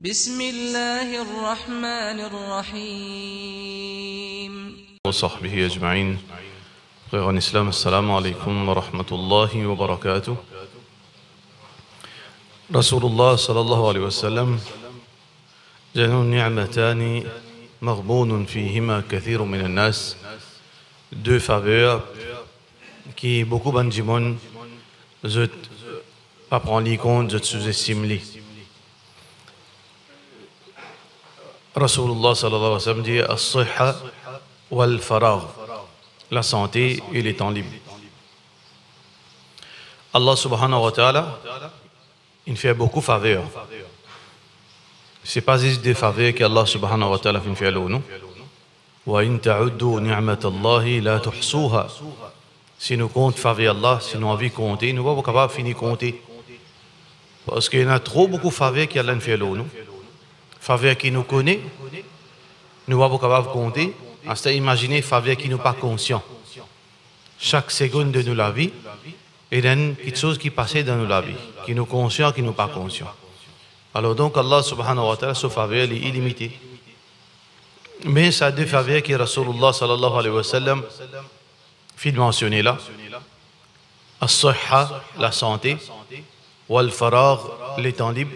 بسم الله الرحمن الرحيم وصحبه أجمعين. Frères en islam, assalamu alaikum wa rahmatullahi wa barakatuh. Rasulullah sallallahu alayhi wa sallam جنوا نعمتان مغبون فيهما كثير من الناس. Deux faveurs qui beaucoup bandimon je pas prendre les compte, je sous-estime les. Rasulullah sallallahu alayhi wa sallam dit as-sihha wal faragh, la santé et les temps libres. Allah subhanahu wa ta'ala, il fait beaucoup de faveurs. Ce n'est pas juste des faveurs qu'Allah subhanahu wa ta'ala fait à nous. Wa in ta'uddu ni'matallahi la tuhsuha. Si nous comptons faveurs Allah, si nous avons envie de compter, nous ne sommes pas capables de finir de compter. Parce qu'il y a trop beaucoup de faveurs qu'Allah fait à nous. Faveurs qui nous connaît, nous ne sommes pas capables de compter. C'est imaginer faveurs qui ne sont pas conscients. Chaque seconde de notre vie, il y a quelque chose qui passe dans notre vie, qui nous conscient, qui ne sont pas conscients. Alors donc Allah subhanahu wa ta'ala, ce faveur est illimité. Mais ça a deux faveurs que Rasulullah sallallahu alayhi wa sallam fait mentionner là. As-sihha, la santé, wal faragh, les temps libres.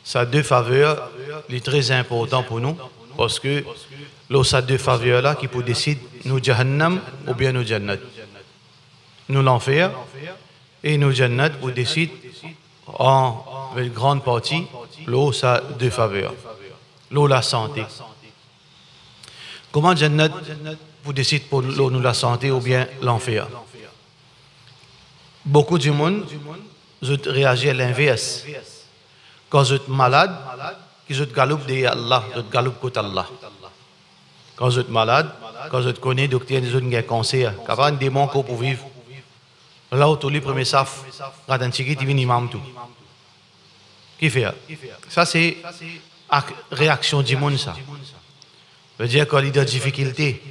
Ça a deux faveurs, les très importants pour nous, parce que ça a deux faveurs là qui peuvent décider nous jahannam ou bien nous jannat. Nous l'enfer et nous jannat pour décider en une grande partie, l'eau, ça a deux faveurs. L'eau, la santé. Comment jannat pour décider pour l'eau, nous la santé ou bien l'enfer? Beaucoup de monde réagit à l'inverse. Quand vous êtes malade, vous êtes galoupe de Allah, vous êtes galoupe contre Allah. Quand vous êtes malade, quand vous êtes connu, docteur, vous avez un cancer, vous avez un démon pour vivre. Là où tous les premiers savent, quand un petit qui vient imam tout. Qui fait ça? C'est la réaction du monde, ça. Ça veut dire quand il y a des difficultés,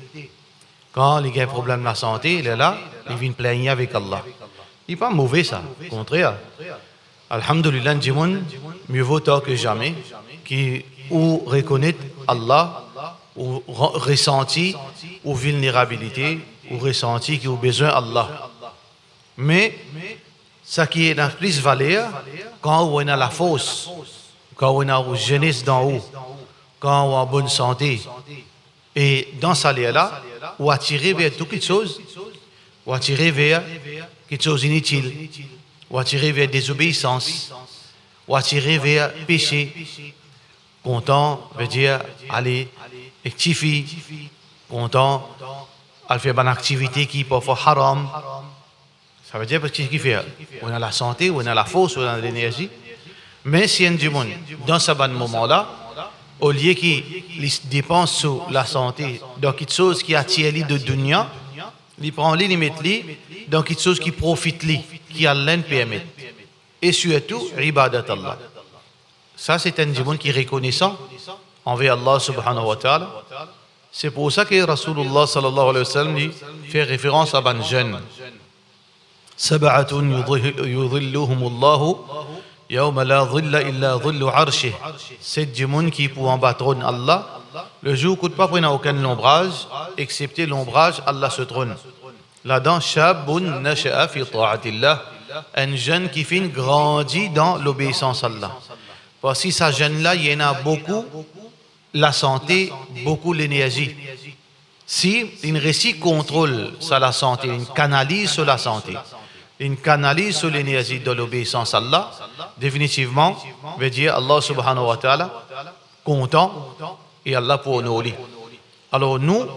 quand il y a un problème de la santé, il est là, il vient plaigner avec Allah. Il n'est pas mauvais, ça. Au contraire. Alhamdulillah, du monde, mieux vaut tard que jamais, qui ou reconnaît Allah, ou ressenti, ou vulnérabilité, ou ressenti qui a besoin d'Allah. Mais, ce qui est la plus valeur, quand on a la force, quand on a la jeunesse d'en haut, quand on a bonne santé, et dans ce là on attirer vers toute chose, ou attirer vers quelque chose d'inutile, ou attirer vers désobéissance, ou attirer vers péché. Content veut dire aller rectifier, content à faire une activité qui est parfois haram. Ça veut dire parce qu'il fait, on a la santé, on a la force, on a l'énergie. Mais si un du monde, dans ce bon moment-là, au lieu qu'il dépense sur la santé dans quelque chose qui attire lui de dunya, il prend lui, il met lui dans quelque chose qui profite lui, qui Allah permet. Et surtout, ibadat Allah. Ça, c'est un du monde qui est reconnaissant envers Allah subhanahu wa ta'ala. C'est pour ça que Rasulullah sallallahu alayhi wa sallam fait référence à ban jeune. سبعة يظلهم الله يوم لا ظل إلا ظل عرشه. C'est du monde qui pour en patronne Allah. Le jour où pas prendre aucun ombrage, excepté l'ombrage, Allah se trône. Là-dedans, shabun nasha'a fi ta'atillah, un jeune qui finit grandit dans l'obéissance à Allah. Parce que ce jeune-là, il y en a beaucoup la santé, beaucoup l'énergie. Si il réussit contrôle sur la santé, il canalise sur la santé, il canalise sur l'énergie de l'obéissance à Allah, définitivement, veut dire Allah subhanahu wa ta'ala, content, et Allah pour nous. Alors nous,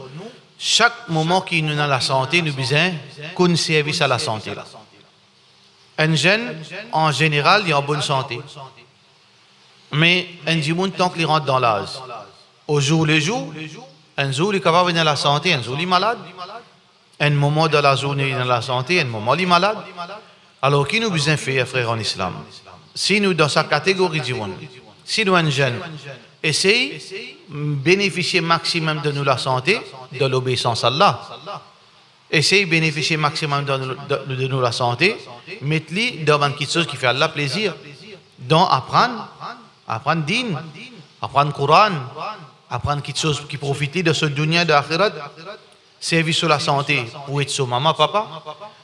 chaque moment qu'il nous a la santé, nous besoin qu'on service à la santé. Un jeune, en général, il est en bonne santé. Mais un monde, tant qu'il rentre dans l'âge, au jour le jour, un jour, il est capable de venir à la santé, un jour, il est malade. Un moment de la journée, il est dans la santé, un moment, il est malade. Alors, qui nous besoin faire, frère en islam? Si nous, dans sa catégorie du monde, si nous, un jeune, essaye de bénéficier maximum de nous la santé, de l'obéissance à Allah, essaye de bénéficier maximum de nous la santé, mettez-le dans quelque chose qui fait Allah plaisir, d'en apprendre apprendre din, apprendre Coran, apprendre quelque chose qui profite de ce dunya de l'akhirat, servir sur la santé pour être sur maman, papa,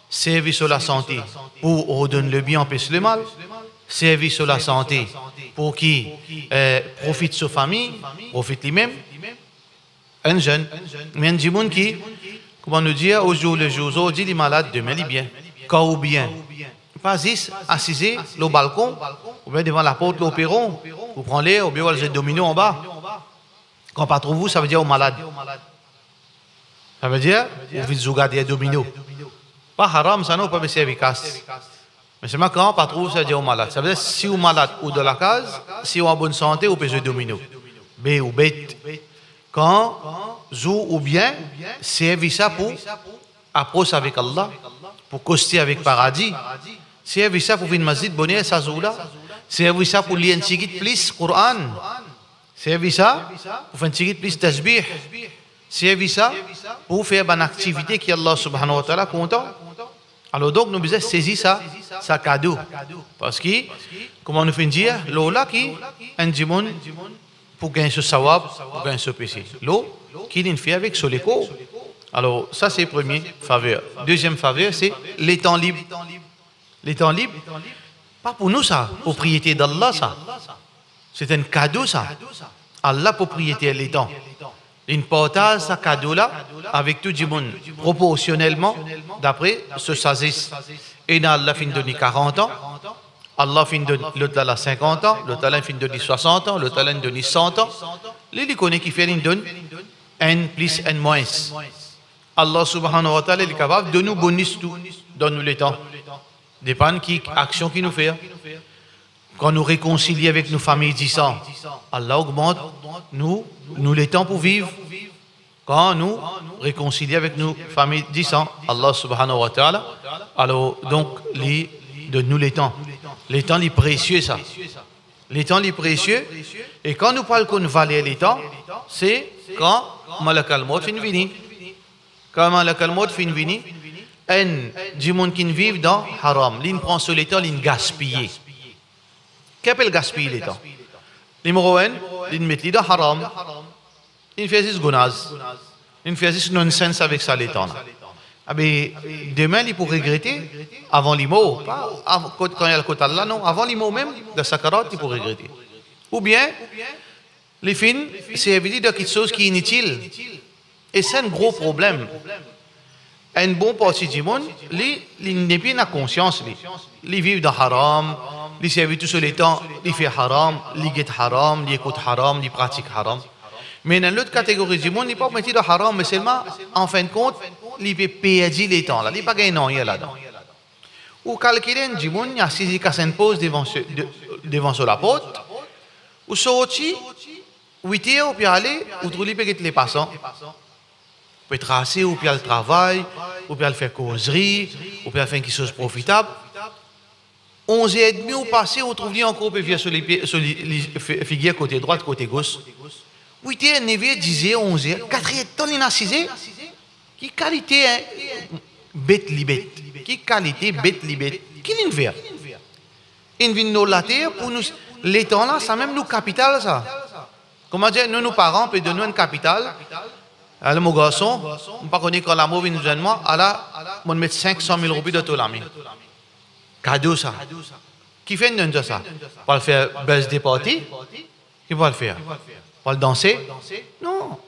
servir sur la santé pour redonner le bien, empêcher le mal, servir sur la santé pour qui profite de sa famille, profite lui-même. Un jeune, mais un jeune qui, comment nous dire, au jour le jour, aujourd'hui il est malade, demain il est bien, quand ou bien. Pas juste assis au balcon, ou bien devant la porte, au perron, vous prenez, ou bien vous avez domino en bas. Quand pas trop vous, ça veut dire au malade. Ça veut dire, vous vite regarder des dominos. Pas haram, ça non, pas c'est efficace. Mais c'est quand pas trop, ça veut dire au malade. Ça veut dire, si vous êtes malade ou de la case, si vous êtes en bonne santé, vous pouvez jouer domino. B ou bête. Quand vous ou bien, servez ça pour approcher avec Allah, pour coster avec paradis. Servez ça pour une masjid bonne ça zoula. Servez ça pour lire un petit plus Coran. Servez ça pour faire un petit plus tasbih. Servez ça pour faire une activité qui Allah subhanahu wa ta'ala content. Alors donc nous devons saisir ça cadeau. Parce que, comment nous faisons dire, l'eau qui un dimon pour gagner ce sawab, pour gagner ce péché. L'eau qui nous fait avec ce léco. Alors ça c'est la première faveur. Deuxième faveur c'est les temps libres. Les temps libres, pas pour nous ça, propriété d'Allah ça. C'est un cadeau ça. Allah propriété les temps. Il partage ce cadeau-là avec tout le monde, proportionnellement, d'après ce sagesse. Et Allah fin donner 40 ans, Allah fin donner l'autre là 50 ans, l'autre là fin donner 60 ans, l'autre là donner 100 ans. Les connaît qui fait une donne n plus n moins. Allah subhanahu wa ta'ala est capable de nous bonus tout, donne-nous les temps. Dépend qui action qui nous fait. Quand nous réconcilions avec nos familles 10 ans, Allah augmente nous les temps pour vivre. Quand nous réconcilions avec nos familles 10 ans, Allah subhanahu wa ta'ala, alors donc donne-nous les temps. Les temps les précieux ça. Les temps les précieux. Et quand nous parlons qu'on valait les temps, c'est quand Malak al-Maut fin vini. Quand Malak al-Maut fin vini, un du monde qui vit dans haram, l'in prend sur les temps, l'in gaspille. Qu'appelle gaspiller les temps? Numéro 1, l'in met dans haram, l'in fait des gonaz, l'in fait des nonsense avec ça les temps. Demain, il pourrait regretter avant l'imo, pas quand il y a le côté là, non, avant l'imo même, de sakarat, il pourrait regretter. Ou bien, les fins, c'est évident quelque chose qui est inutile. Et c'est un gros problème. Un bon parti du monde, il n'est pas conscience. Il vit dans haram, il servent tout sur les temps, il fait haram, il guette haram, il écoute haram, il pratique haram. Mais dans l'autre catégorie du monde, il n'est pas mis dans haram, mais seulement, en fin de compte, il peut perdre les temps. Il n'est pas gagné là-dedans. Ou quelqu'un du monde, il y a 6 qui s'impose devant sur la porte, ou sorti, 8 heures, ou puis aller, ou trouver les passants. Ou peut tracer, ou puis aller travail, ou puis aller faire causerie, ou puis aller faire quelque chose de profitable. 11h30 ou passé, on trouve encore peu sur les figures côté droite, côté gauche. 8h, 9h, 10h, 11h, 4h, ton il a 6h. Qui qualité bête li bête? Qui qualité bête li bête? Qui l'in fait? Il vient nous la terre pour nous. Les temps là, ça même nous capital ça. Comment dire, nous parents peut donner une capitale. Alors mon garçon, on ne connaît pas quand l'amour vient nous donner moi, alors on met 500 000 roupies de tout l'ami. Cadeau ça. Qui fait une ça? Pour le faire birthday party? Qui va le faire? Pour le danser? Non.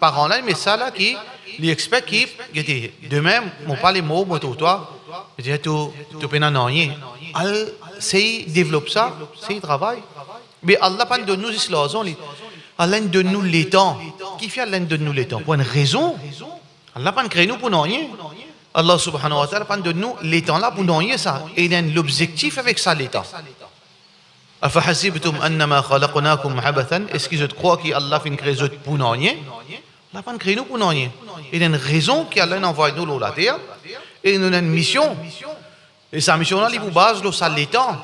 Parents là, mais ça là qui, les experts qui, demain, on parle les mots, moi toi, je dis tu peux n'en rien. C'est développe ça, c'est travail. Mais Allah pas de nous islazons. Allah donne nous les temps. Qui fait Allah donne nous les temps? Pour une raison. Allah pas créé nous pour rien. Allah subhanahu wa ta'ala donne nous les temps là pour rien ça. Et il a l'objectif avec ça les temps. أفحسبتم أنما خلقناكم عبثا? Est-ce que je crois qu'Allah fait une création pour rien? Allah pas créé nous pour rien. Il y a une raison qu'Allah envoie nous sur la terre. Et nous avons une mission. Et sa mission là, il vous base sur ça les temps.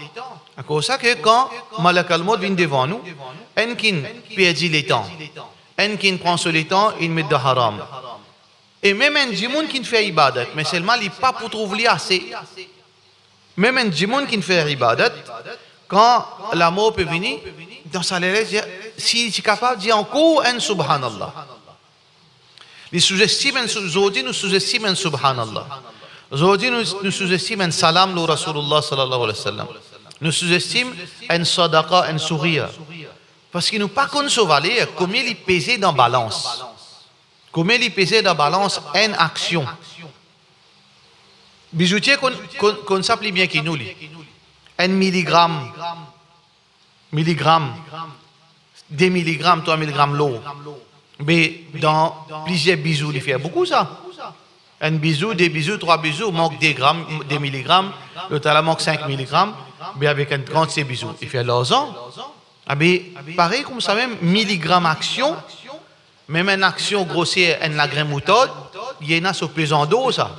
À cause ça que quand Malak al-Maut vient devant nous, un qui perd les temps, un qui prend sur les temps, il met de haram. Et même un djimoun qui fait ibadat, mais seulement il n'est pas pour trouver assez. Même un djimoun qui fait ibadat, quand la mort peut venir, dans sa lettre, si tu es capable de dire encore un subhanallah. Les sous-estiment, aujourd'hui nous sous-estiment un subhanallah. Aujourd'hui nous sous-estiment un salam le Rasulullah sallallahu alayhi wa sallam. Nous sous-estiment un sadaqa, un sourire. Parce qu'il nous pas qu'on se valait combien il pesait dans balance. Combien il pesait dans balance une action. Bijoutier qu'on s'appelle bien qui nous lit. Un milligramme, 2 milligrammes, 3 milligrammes l'eau. Mais dans plusieurs bisous, il fait beaucoup ça. Un bisou, 2 bisous, 3 bisous, manque 2 grammes, 2 milligrammes, l'autre là manque 5 milligrammes, mais avec un 36 bisous. Il fait l'argent. Ah ben, pareil comme ça même, milligramme action, même une action grossière, une la graine moutarde, il y en a sur pesant d'eau ça.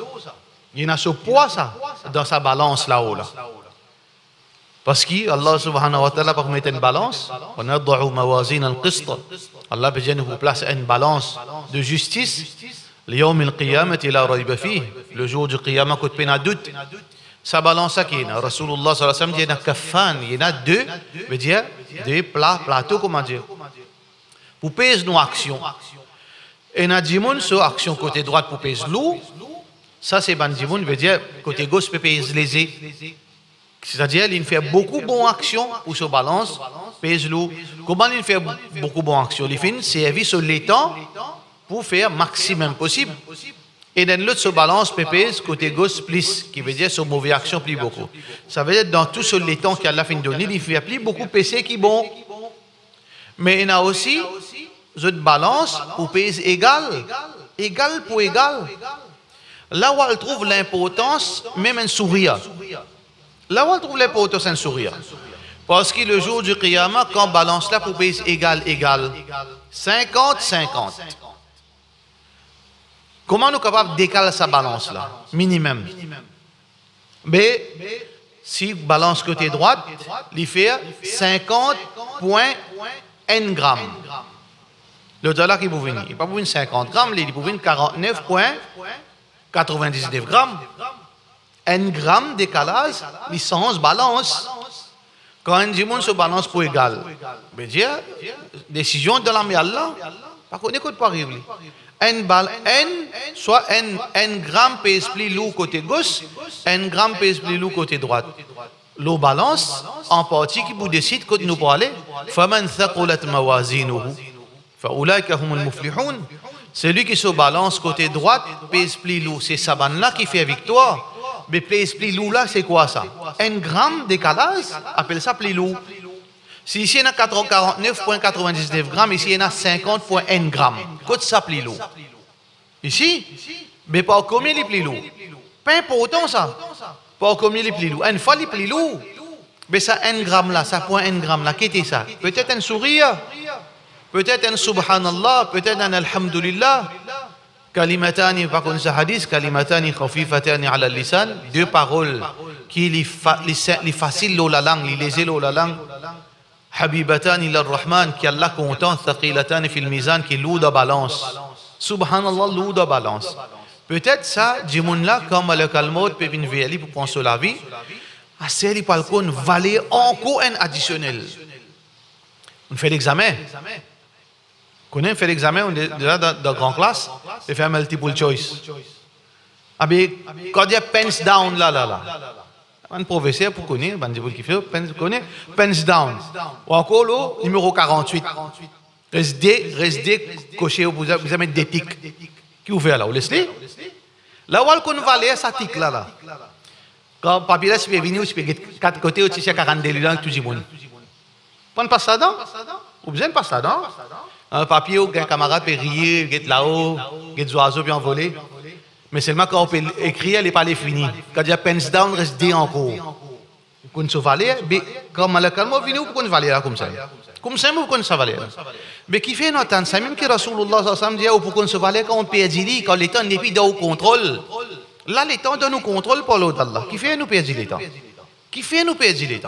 Il y en a sur poids ça, dans sa balance là-haut là. Parce qu'Allah subhanahu wa ta'ala pour mettre une balance, on a d'a'u mawazin al-qist. Allah peut nous place une balance de justice. L'yawm al-qiyamati la rayba fihi. Le jour du qiyamah côté peine à doute. Sa balance qui est Rasulullah sallallahu alayhi wa sallam dit il y en a kafan, il y en a deux, veut dire deux plateaux comment dire. Pour peser nos actions. Et na dimoun sur action côté droite pour peser l'eau. Ça c'est ban dimoun veut dire côté gauche peut peser léger. C'est-à-dire, il fait beaucoup de bonnes actions pour se balance, pèse l'eau. Comment il fait beaucoup de bonnes actions? Il fait une service sur l'étang pour faire maximum possible. Et dans l'autre se balance, pèse côté gauche plus, qui veut dire sur mauvaise action plus beaucoup. Ça veut dire dans tout sur l'étang qu'Allah fait donner, il fait plus beaucoup PC qui bon. Mais il y a aussi une balance pour pèse égal pour égal. Là où elle trouve l'importance, même un sourire. Là où on trouve l'importance d'un sourire. Parce que le jour du Qiyamah, quand on balance là pour payer égal, 50-50. Comment nous sommes capables de décaler sa balance là? Minimum. Mais si balance côté droite, il fait 50,1 grammes. Le dollar qui vous venir, il n'est pas pour 50 grammes, il est pour 49,99 grammes. 1 gramme de décalage, licence, balance. Quand un dimanche se balance pour égal, ben dire, décision de la Allah, par contre, n'écoute pas arriver. Soit 1 gramme pèse plus lourd côté gauche, 1 gramme pèse plus lourd côté droite. L'eau balance, en partie qui vous décide quand nous parlons, فَمَنْ ثَقُلَتْ مَوَازِينُهُ فَأُولَٰئِكَ هُمُ الْمُفْلِحُونَ. Celui qui se balance côté droite pèse plus lourd. C'est ça là qui fait victoire. Mais plus lourd là, c'est quoi ça? 1 gramme de décalage, appelle ça plus lourd. Si ici il y a 49,99 grammes, ici il y en a 50,1 grammes. Qu'est-ce ça plus lourd? Ici, mais pas combien il est plus lourd? Pas important ça. Pas combien il est plus lourd? Une fois il est plus lourd. Mais ça 1 gramme là, ça point 1 gramme là, qu'est-ce ça? Peut-être un sourire, peut-être un subhanallah, peut-être un alhamdulillah. Kalimatani, par contre, ce hadith, kalimatani khafifatani ala lisan, 2 paroles qui les faciles la langue, les lésés la langue. Habibatani ila rahman, qui Allah content, thaqilatani fil mizan, qui loue de balance. Subhanallah, loue de balance. Peut-être ça, dimoun là, comme le calmot, peut venir vers pour prendre sur la vie, à celle par contre, valer encore un additionnel. On fait l'examen. Quand on fait l'examen, on est déjà dans grande classe, on fait un multiple choice. Ah bien, quand il y a pens down là. Un professeur pour connaître, pens down. Ou encore le numéro 48. Restez coché, vous avez des tics. Qui ouvert là, vous laissez? Là où on va aller, ça tic là. Quand le papier là, c'est venu, c'est 4 côtés, c'est 42 là, tout le monde. Pas passe ça dedans? Vous besoin de passer ça dedans? Un papier où un camarade peut rire, il est là-haut, il y a des oiseaux bien envolés. Mais seulement quand on peut écrire, elle n'est pas finie. Quand il y a pens down, il reste D encore. Quand on va aller, quand on va venir, pourquoi on va aller là comme ça? Comme ça, pourquoi on va aller là? Mais qui fait notre temps? C'est même que Rasulullah dit, pourquoi on va aller quand on perd l'île, quand l'État n'est plus dans le contrôle. Là, l'État donne nous contrôle pour l'autre Allah. Qui fait nous perdre l'État? Qui fait nous perdre l'État?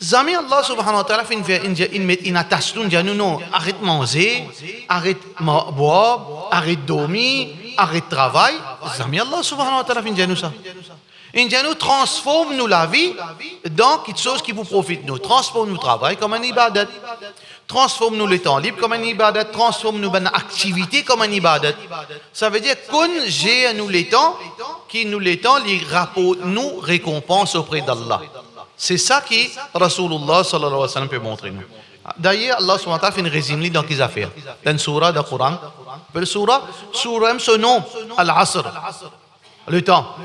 Zami Allah subhanahu wa ta'ala il attache nous, non, arrête manger, arrête boire, arrête dormir, arrête travail. Zami Allah subhanahu wa ta'ala fait nous ça. Il dit nous transforme nous la vie dans quelque chose qui vous profite nous. Transforme nous travail comme un ibadat. Transforme nous le temps libre comme un ibadat. Transforme nous une activité comme un ibadat. Ça veut dire qu'on gère nous les temps qui nous les temps les rapportent nous récompense auprès d'Allah. C'est ça qui Rasulullah sallallahu alayhi wa sallam peut montrer nous. D'ailleurs, Allah subhanahu wa ta'ala fait une résumé dans les affaires. Dans une surah du Coran. Le surah aime ce nom, Al-Asr. Le temps.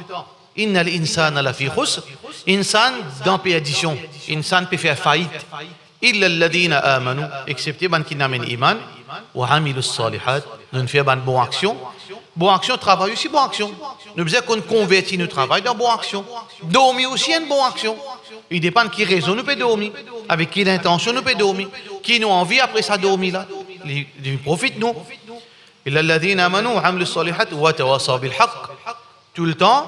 Inna l'insana la fi khusr. Insan dans perdition. Insan peut faire faillite. Illa alladhina amanu. Excepté ban qui n'amène iman. Wa amilu salihat. Nous faisons une bonne action. Bonne action, travail aussi, bonne action. Nous faisons qu'on convertit notre travail dans bonne action. Dormir aussi une bonne action. Il dépend de qui raison nous peut dormir. Avec quelle intention nous peut dormir. Qui nous envie après ça dormir là. Il profite nous. Illa alladhina amanu wa amilu salihat wa tawasaw bil haqq. Tout le temps,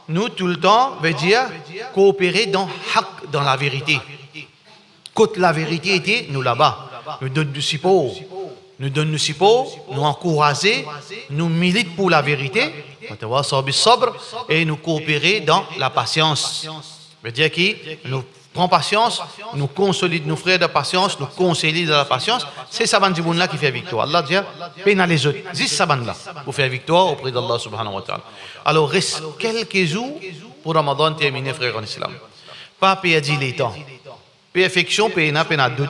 nous, tout le temps, veut dire coopérer dans haq, dans la vérité. Quand la vérité était, nous là-bas, nous donnons du support, nous encourager, nous militer pour la vérité, et nous coopérer dans la patience. Veut dire que nous prenons patience, nous consolidons nos frères de patience, nous consolidons la patience. C'est ça là qui fait victoire. Allah dit, pénal les autres. C'est ça là pour faire victoire auprès d'Allah subhanahu wa ta'ala. Alors, reste quelques jours pour Ramadan terminer, frère en islam. Pas perdre les temps. Perfection, pas doute.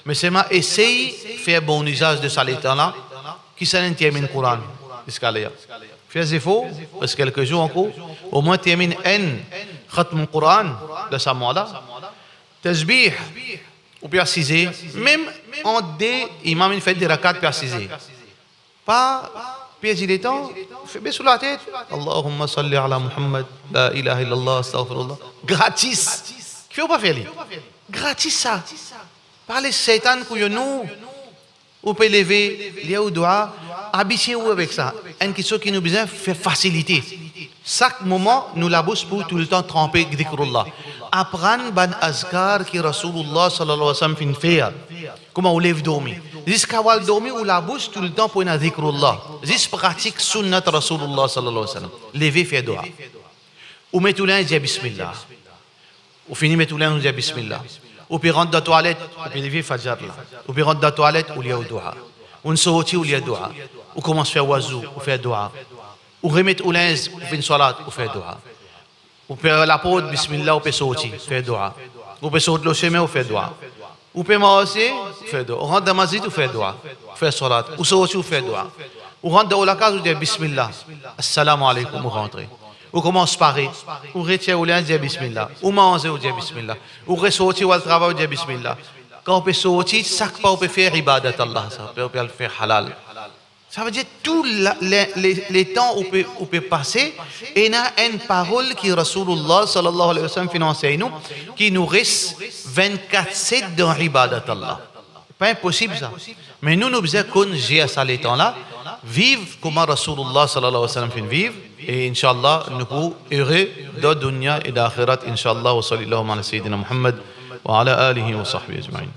Mais c'est ma essaye de faire bon usage de ça les temps-là, qui s'en termine le Coran. Fais effort, parce que quelques jours encore, au moins termine un khatm le Coran de ce mois-là. Tasbih, ou préciser, même en des imams fait des rakats précisés. Pas perdre les temps, fais baisser la tête. Allahumma salli ala Muhammad, la ilaha illallah, astaghfirullah. Gratis. Qui ne faut pas faire? Gratis ça. Par les Satan que nous, on peut lever, il y a au doigt, habituez-vous avec ça. Une question qui nous besoin faire faciliter. Chaque moment, nous la bouche pour tout le temps tremper dhikrullah. Apprendre ban azkar qui Rasulullah sallallahu alayhi wa sallam fait. Comment on lève dormir. Jusqu'à voir dormir, on la bouche tout le temps pour une dhikrullah. Juste pratique sunnat Rasulullah sallallahu alayhi wa sallam. Lever, faire dua. Ou met tout l'un, dit bismillah. Ou finit met tout l'un, dit bismillah. Ou puis rentre dans la toilette, ou puis lever fajr là. Ou puis rentre dans la toilette, ou il y a dua. Ou sorti, ou il y a dua. Ou commence à faire wazou, ou faire dua. Ou remettre au linge, ou faire une salat, ou faire dua. Ou faire la peau, bismillah, ou faire sortir, faire dua. Ou faire sortir le chemin, ou faire dua. Ou faire manger, faire dua. Ou rentre dans la masjid, ou faire dua. Faire salat. Ou sortir, ou faire dua. Ou rentre dans la case, ou dire bismillah. Assalamu alaikum, ou rentrer. Ou commence par ou retirer ou dire bismillah, ou manger ou dire bismillah, ou ressortir ou travailler ou dire bismillah. Quand on peut sortir, chaque pas on peut faire ibadat Allah, ça on peut le faire halal. Ça veut dire tous les temps où on peut passer, et il y a une parole qui Rasulullah sallallahu alayhi wa sallam finance nous, qui nous reste 24/7 dans ibadat Allah. Pas impossible ça. Mais nous devons qu'on gère ça les temps-là, vivre comme Rasulullah sallallahu alayhi wa sallam fait vivre. Et Inch'Allah, nous pouvons heureux de dunya et d'akhirat, Inch'Allah, wa sallallahu ala sayyidina Muhammad wa ala alihi wa sahbihi ajma'in.